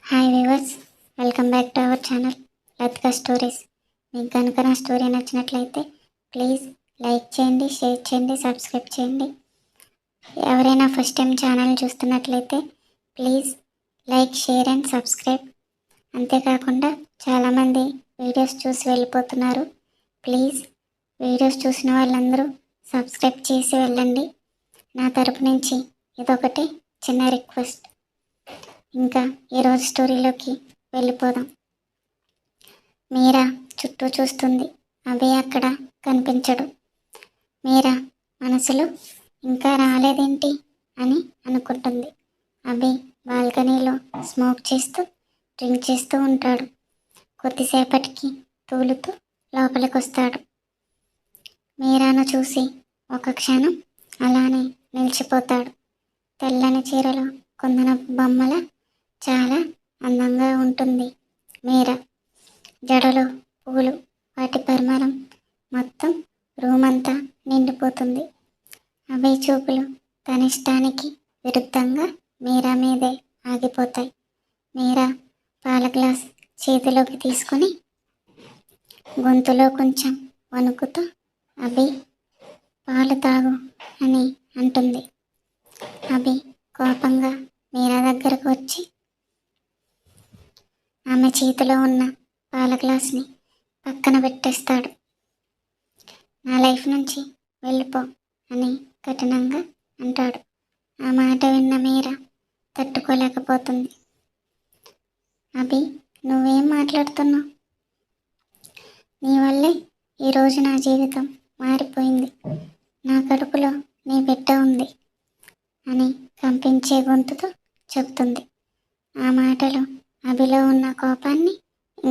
Hi viewers, welcome back to our channel Latika stories. మీకు కనుక నా స్టోరీ నచ్చినట్లయితే ప్లీజ్ లైక్ చేయండి, షేర్ చేయండి, సబ్స్క్రైబ్ చేయండి. ఎవరైనా ఫస్ట్ టైం ఛానల్ చూస్తున్నట్లయితే please like, share and subscribe. అంతేకాకుండా చాలామంది వీడియోస్ చూసి వెళ్ళిపోతున్నారు. ప్లీజ్ వీడియోస్ చూసిన వాళ్ళందరూ సబ్స్క్రైబ్ చేసి వెళ్ళండి. నా తరపు నుంచి ఇదొకటి చిన్న రిక్వెస్ట్. ఇంకా ఈరోజు స్టోరీలోకి వెళ్ళిపోదాం. మీరా చుట్టూ చూస్తుంది. అభి అక్కడ కనిపించడు. మీరా మనసులో ఇంకా రాలేదేంటి అని అనుకుంటుంది. అభి బాల్కనీలో స్మోక్ చేస్తూ డ్రింక్ చేస్తూ ఉంటాడు. కొద్దిసేపటికి తూలుతూ లోపలికి వస్తాడు. మీరాను చూసి ఒక క్షణం అలానే నిలిచిపోతాడు. తెల్లని చీరలో కొందన బొమ్మల చాలా అందంగా ఉంటుంది మీరా. జడలో పూలు, వాటి పరిమళం మొత్తం రూమ్ అంతా నిండిపోతుంది. అభి చూపులు తన ఇష్టానికి విరుద్ధంగా మీరా మీదే ఆగిపోతాయి. మీరా పాల గ్లాస్ చేతిలోకి తీసుకుని గొంతులో కొంచెం వణుకుతూ అభి పాలు తాగు అని అంటుంది. అభి కోపంగా మీరా దగ్గరకు వచ్చి ఆమె చేతిలో ఉన్న పాల గ్లాస్ని పక్కన పెట్టేస్తాడు. నా లైఫ్ నుంచి వెళ్ళిపో అని కఠినంగా అంటాడు. ఆ మాట విన్న మీరా తట్టుకోలేకపోతుంది. అభి, నువ్వేం మాట్లాడుతున్నావు? నీ వల్లే ఈరోజు నా జీవితం మారిపోయింది. నా కడుపులో నీ బిడ్డ ఉంది అని కంపించే గొంతుతో చెప్తుంది. ఆ మాటలు అభిలో ఉన్న కోపాన్ని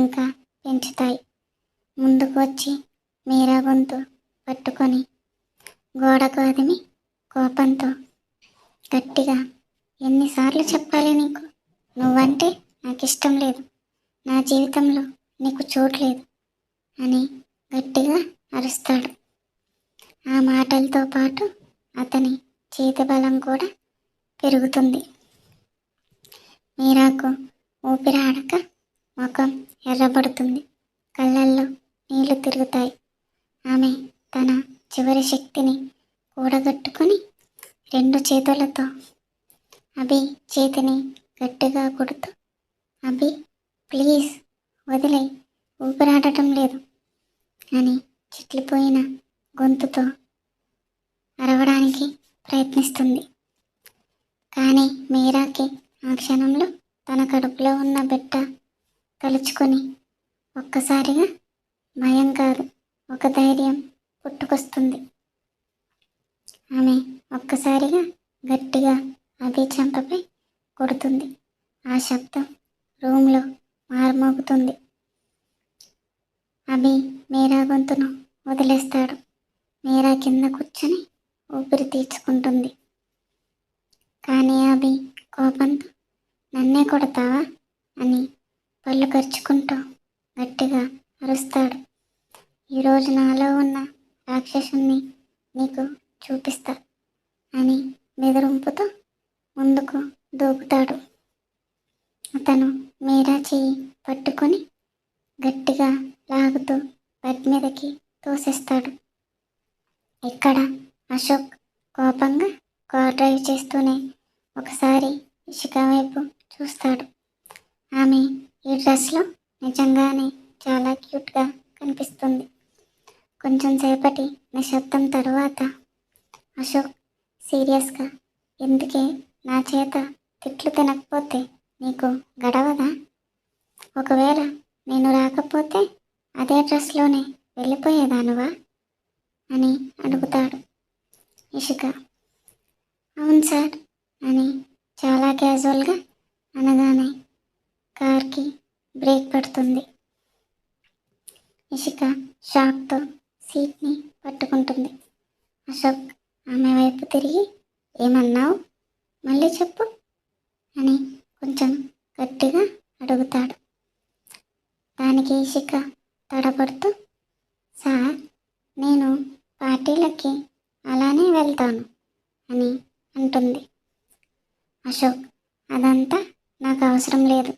ఇంకా పెంచుతాయి. ముందుకు వచ్చి మీరా గొంతు పట్టుకొని గోడకు అదిమి కోపంతో గట్టిగా, ఎన్నిసార్లు చెప్పాలి నీకు? నువ్వంటే నాకు ఇష్టం లేదు, నా జీవితంలో నీకు చోటు లేదు అని గట్టిగా అరుస్తాడు. ఆ మాటలతో పాటు అతని చేతి బలం కూడా పెరుగుతుంది. మీరాకు ఊపిరాడక ముఖం ఎర్రబడుతుంది. కళ్ళల్లో నీళ్లు తిరుగుతాయి. ఆమె తన చివరి శక్తిని కూడగట్టుకొని 2 చేతులతో అభి చేతిని గట్టిగా కొడుతూ, అభి ప్లీజ్ వదిలే, ఊపిరాడటం లేదు అని చిట్లిపోయిన గొంతుతో అరవడానికి ప్రయత్నిస్తుంది. కానీ మీరాకి ఆ క్షణంలో తన కడుపులో ఉన్న బిడ్డ తలుచుకొని ఒక్కసారిగా భయం కాదు, ఒక ధైర్యం పుట్టుకొస్తుంది. ఆమె ఒక్కసారిగా గట్టిగా అభి చెంపపై కొడుతుంది. ఆ శబ్దం రూమ్లో మారుమోగుతుంది. అభి మీరా గొంతును వదిలేస్తాడు. మీరా కింద కూర్చొని ఊపిరి తీర్చుకుంటుంది. కానీ అభి కోపంతో, నన్నే కొడతావా అని పళ్ళు కరుచుకుంటూ గట్టిగా అరుస్తాడు. ఈరోజు నాలో ఉన్న రాక్షసుని నీకు చూపిస్తా అని బెదిరింపుతో ముందుకు దూకుతాడు. అతను మీరా చెయ్యి పట్టుకొని గట్టిగా లాగుతూ బెడ్ మీదకి తోసేస్తాడు. ఇక్కడ అశోక్ కోపంగా కార్ డ్రైవ్ చేస్తూనే ఒకసారి ఇషిక వైపు చూస్తాడు. ఆమె ఈ డ్రెస్లో నిజంగానే చాలా క్యూట్గా కనిపిస్తుంది. కొంచెం సేపటి నిశ్శబ్దం తరువాత అశోక్ సీరియస్గా, ఎందుకే నా చేత తిట్లు తినకపోతే నీకు గడవదా? ఒకవేళ నేను రాకపోతే అదే డ్రెస్లోనే వెళ్ళిపోయేదానువా అని అడుగుతాడు. ఇషిక అవును సార్ అని చాలా క్యాజువల్గా అనగానే కార్కి బ్రేక్ పడుతుంది. ఇషిక షాక్తో సీట్ని పట్టుకుంటుంది. అశోక్ ఆమె వైపు తిరిగి, ఏమన్నావు? మళ్ళీ చెప్పు అని కొంచెం గట్టిగా అడుగుతాడు. దానికి ఇషిక తడబడుతూ, సార్, నేను పార్టీలకి అలానే వెళ్తాను అని అంటుంది. అశోక్, అదంతా నాకు అవసరం లేదు.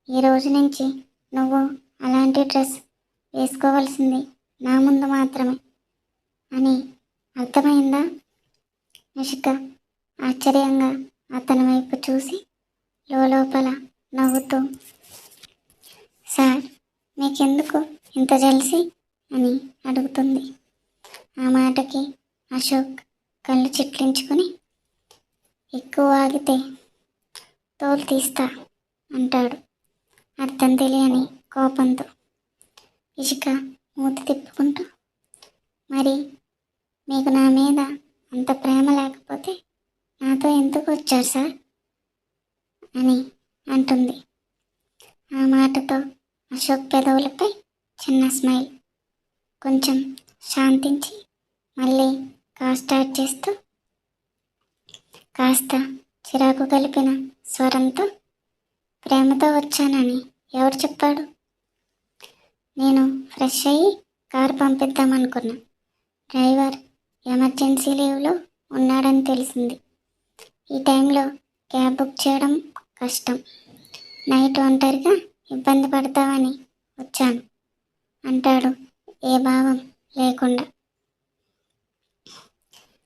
ఈ రోజు నుంచి నువ్వు అలాంటి డ్రెస్ వేసుకోవాల్సింది నా ముందు మాత్రమే అని అర్థమైందా? ఇషిక ఆశ్చర్యంగా అతని వైపు చూసి లోపల నవ్వుతూ, సార్ మీకెందుకు ఇంత జెలసి అని అడుగుతుంది. ఆ మాటకి అశోక్ కళ్ళు చిట్లించుకుని, ఎక్కువ ఆగితే తోలు తీస్తా అంటాడు అర్థం తెలియని కోపంతో. ఇషిక మూతి తిప్పుకుంటూ, మరి మీకు నా మీద అంత ప్రేమ లేకపోతే నాతో ఎందుకు వచ్చారు సార్ అని అంటుంది. ఆ మాటతో అశోక్ పెదవులపై చిన్న స్మైల్. కొంచెం శాంతించి మళ్ళీ కార్ స్టార్ట్ చేస్తూ కాస్త చిరాకు కలిపిన స్వరంతో, ప్రేమతో వచ్చానని ఎవరు చెప్పాడు? నేను ఫ్రెష్ అయ్యి కారు పంపిద్దామనుకున్నా. డ్రైవర్ ఎమర్జెన్సీ లీవ్లో ఉన్నాడని తెలిసింది. ఈ టైంలో క్యాబ్ బుక్ చేయడం కష్టం. నైట్ ఒంటరిగా ఇబ్బంది పడతావని వచ్చాను అంటాడు ఏ భావం లేకుండా.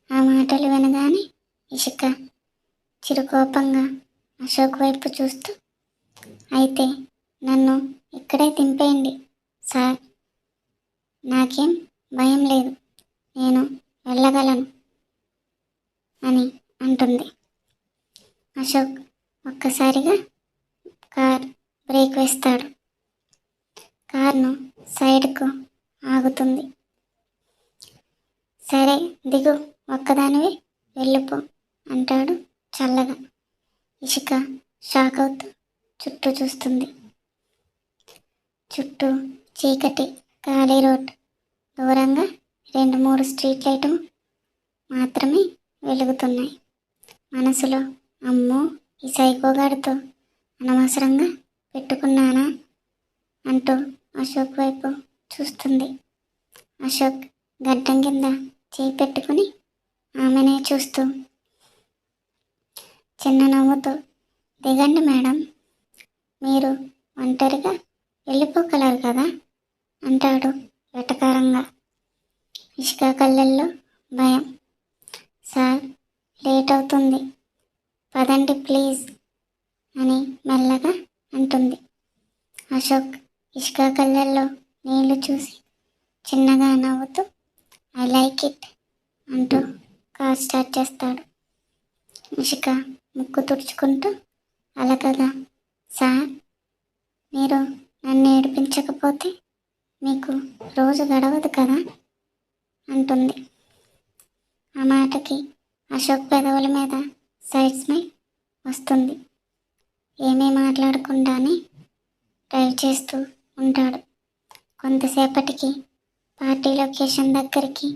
ఆ మాటలు వినగానే ఇషిక చిరుకోపంగా అశోక్ వైపు చూస్తూ, అయితే నన్ను ఇక్కడే దింపేయండి సార్, నాకేం భయం లేదు, నేను వెళ్ళగలను అని అంటుంది. అశోక్ ఒక్కసారిగా కార్ బ్రేక్ వేస్తాడు. కార్ను సైడ్కు ఆగుతుంది. సరే దిగు, ఒక్కదానివే వెళ్ళిపో అంటాడు చల్లగా. ఇషిక షాక్ అవుతూ చుట్టూ చూస్తుంది. చుట్టూ చీకటి ఖాళీ రోడ్. దూరంగా 2-3 స్ట్రీట్ లైట్లు మాత్రమే వెలుగుతున్నాయి. మనసులో అమ్మో, ఈ సైకోగాడితో అనవసరంగా పెట్టుకున్నానా అంటూ అశోక్ వైపు చూస్తుంది. అశోక్ గడ్డం కింద చేయి పెట్టుకుని ఆమెనే చూస్తూ చిన్న నవ్వుతో, దిగండి మేడం, మీరు ఒంటరిగా వెళ్ళిపోగలరు కదా అంటాడు వెటకారంగా. ఇషిక కళ్ళల్లో భయం. సార్ లేట్ అవుతుంది, పదండి ప్లీజ్ అని మెల్లగా అంటుంది. అశోక్ ఇషిక కళ్ళల్లో నీళ్లు చూసి చిన్నగా నవ్వుతూ, ఐ లైక్ ఇట్ అంటూ కార్ స్టార్ట్ చేస్తాడు. ఇషిక ముక్కు తుడుచుకుంటూ అలకగా, సార్ మీరు నన్ను ఏడిపించకపోతే మీకు రోజు గడవదు కదా అంటుంది. ఆ మాటకి అశోక్ పెదవుల మీద సైడ్ స్మైల్ వస్తుంది. ఏమీ మాట్లాడకుండానే డ్రైవ్ చేస్తూ ఉంటాడు. కొంతసేపటికి పార్టీ లొకేషన్ దగ్గరికి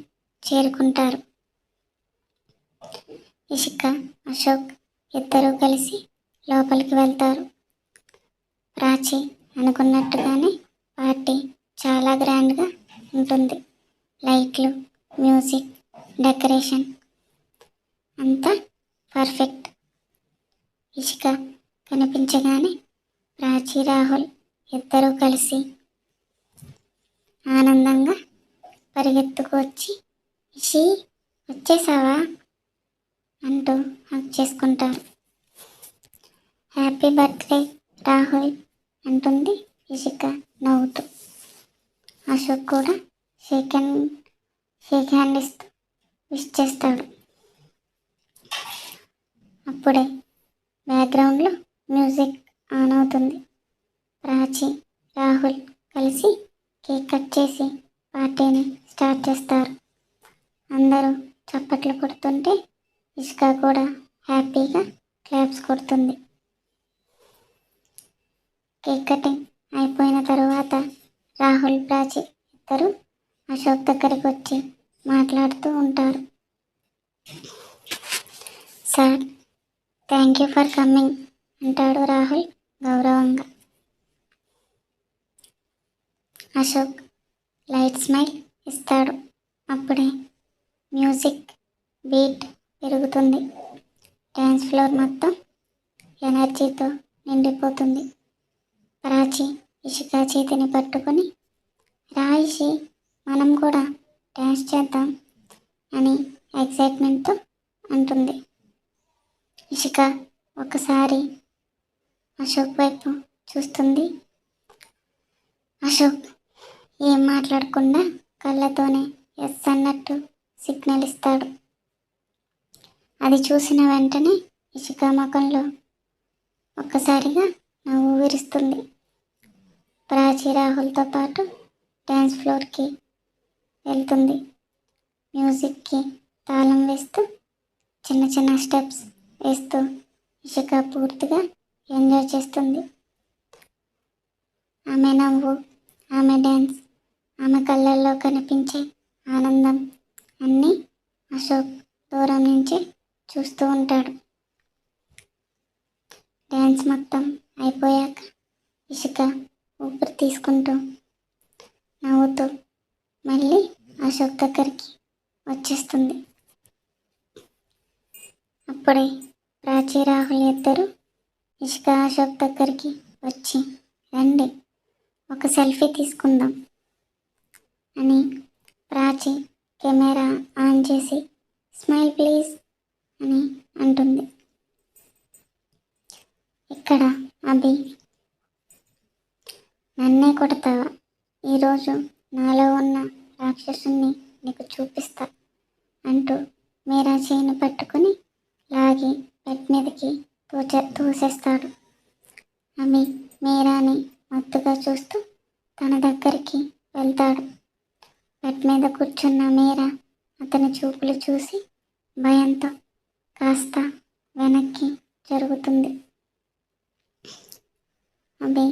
చేరుకుంటారు. ఇషిక, అశోక్ ఇద్దరూ కలిసి లోపలికి వెళ్తారు. ప్రాచి అనుకున్నట్టుగానే పార్టీ చాలా గ్రాండ్గా ఉంటుంది. లైట్లు, మ్యూజిక్, డెకరేషన్ అంతా పర్ఫెక్ట్. ఇషిక కనిపించగానే ప్రాచి, రాహుల్ ఇద్దరూ కలిసి ఆనందంగా పరిగెత్తుకు వచ్చి, ఇషి వచ్చేసావా అంటూ హగ్ చేసుకుంటారు. హ్యాపీ బర్త్డే రాహుల్ అంటుంది ఇషిక నవ్వుతూ. అశోక్ కూడా షేక్ హ్యాండ్ ఇస్తూ విష్ చేస్తాడు. అప్పుడే బ్యాక్గ్రౌండ్లో మ్యూజిక్ ఆన్ అవుతుంది. ప్రాచి, రాహుల్ కలిసి కేక్ కట్ చేసి పార్టీని స్టార్ట్ చేస్తారు. అందరూ చప్పట్లు కొడుతుంటే ఇషిక కూడా హ్యాపీగా క్లాప్స్ కొడుతుంది. కేక్ కటింగ్ అయిపోయిన తరువాత రాహుల్, ప్రాచి ఇద్దరు అశోక్ దగ్గరికి వచ్చి మాట్లాడుతూ ఉంటారు. Sir thank you for coming అంటాడు రాహుల్ గౌరవంగా. అశోక్ లైట్ స్మైల్ ఇస్తాడు. అప్పుడే మ్యూజిక్ బీట్ పెరుగుతుంది. డ్యాన్స్ ఫ్లోర్ మొత్తం ఎనర్జీతో నిండిపోతుంది. ప్రాచి ఇషిక చేతిని పట్టుకొని, రా ఇషి, మనం కూడా డ్యాన్స్ చేద్దాం అని ఎక్సైట్మెంట్తో అంటుంది. ఇషిక ఒకసారి అశోక్ వైపు చూస్తుంది. అశోక్ ఏం మాట్లాడకుండా కళ్ళతోనే ఎస్ అన్నట్టు సిగ్నల్ ఇస్తాడు. అది చూసిన వెంటనే ఇషిక ముఖంలో ఒక్కసారిగా నవ్వు విరుస్తుంది. ప్రాచి రాహుల్తో పాటు డ్యాన్స్ ఫ్లోర్కి వెళ్తుంది. మ్యూజిక్కి తాళం వేస్తూ చిన్న చిన్న స్టెప్స్ వేస్తూ ఇషిక పూర్తిగా ఎంజాయ్ చేస్తుంది. ఆమె నవ్వు, ఆమె డ్యాన్స్, ఆమె కళ్ళల్లో కనిపించే ఆనందం అన్నీ అశోక్ దూరం నుంచి చూస్తూ ఉంటాడు. డ్యాన్స్ మొత్తం అయిపోయాక ఇషిక ఊపిరి తీసుకుంటూ నవ్వుతూ మళ్ళీ అశోక్ దగ్గరికి వచ్చేస్తుంది. అప్పుడే ప్రాచి రాహుల్ ఇద్దరు ఇషిక అశోక్ దగ్గరికి వచ్చి, రండి ఒక సెల్ఫీ తీసుకుందాం అని ప్రాచి కెమెరా ఆన్ చేసి, స్మైల్ ప్లీజ్ అని అంటుంది. ఇక్కడ అభి, నన్నే కొడతావా? ఈరోజు నాలో ఉన్న రాక్షసుని నీకు చూపిస్తా అంటూ మీరా చేయిని పట్టుకుని లాగి బెడ్ మీదకి తోసేస్తాడు. అభి మీరాని మత్తుగా చూస్తూ తన దగ్గరికి వెళ్తాడు. బెడ్ మీద కూర్చున్న మీరా అతని చూపులు చూసి భయంతో కాస్త వెనక్కి జరుగుతుంది. అభి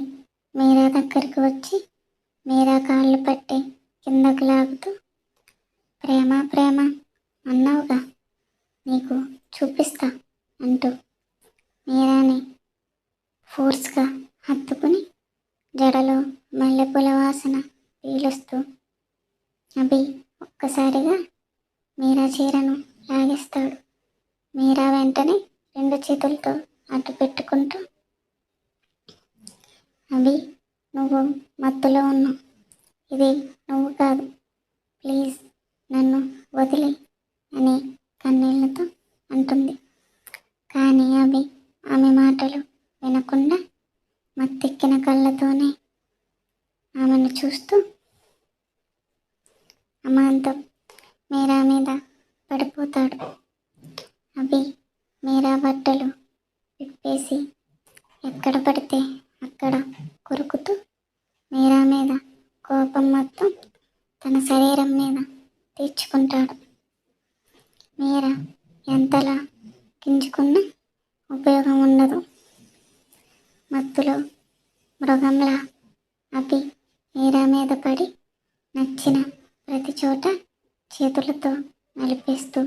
మీరా దగ్గరికి వచ్చి మీరా కాళ్ళు పట్టి కిందకు లాగుతూ, ప్రేమ ప్రేమ అన్నావుగా, నీకు చూపిస్తా అంటూ మీరాని ఫోర్స్గా హత్తుకుని జడలో మల్లెపూల వాసన పీలుస్తూ అభి ఒక్కసారిగా మీరా చీరను లాగేస్తాడు. మీరా వెంటనే 2 చేతులతో అడ్డు పెట్టుకుంటూ, అభి నువ్వు మత్తులో ఉన్నావు, ఇది నువ్వు కాదు, ప్లీజ్ నన్ను వదిలి అని కన్నీళ్లతో అంటుంది. కానీ అభి ఆమె మాటలు వినకుండా మత్తెక్కిన కళ్ళతోనే ఆమెను చూస్తూ అమాంతం మీరా మీద పడిపోతాడు. అభి మీరా బట్టలు విప్పేసి ఎక్కడ పడితే అక్కడ కొరుకుతూ మీరా మీద కోపం మొత్తం తన శరీరం మీద తీర్చుకుంటాడు. మీరా ఎంతలా గింజుకున్నా ఉపయోగం ఉండదు. మత్తులో మృగంలా అభి మీరా మీద పడి నచ్చిన ప్రతి చోట చేతులతో నలిపేస్తూ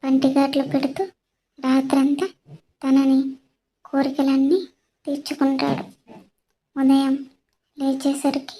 పంటిగాట్లు పెడుతూ రాత్రంతా తనని కోరికలన్నీ తీర్చుకుంటాడు. ఉదయం లేచేసరికి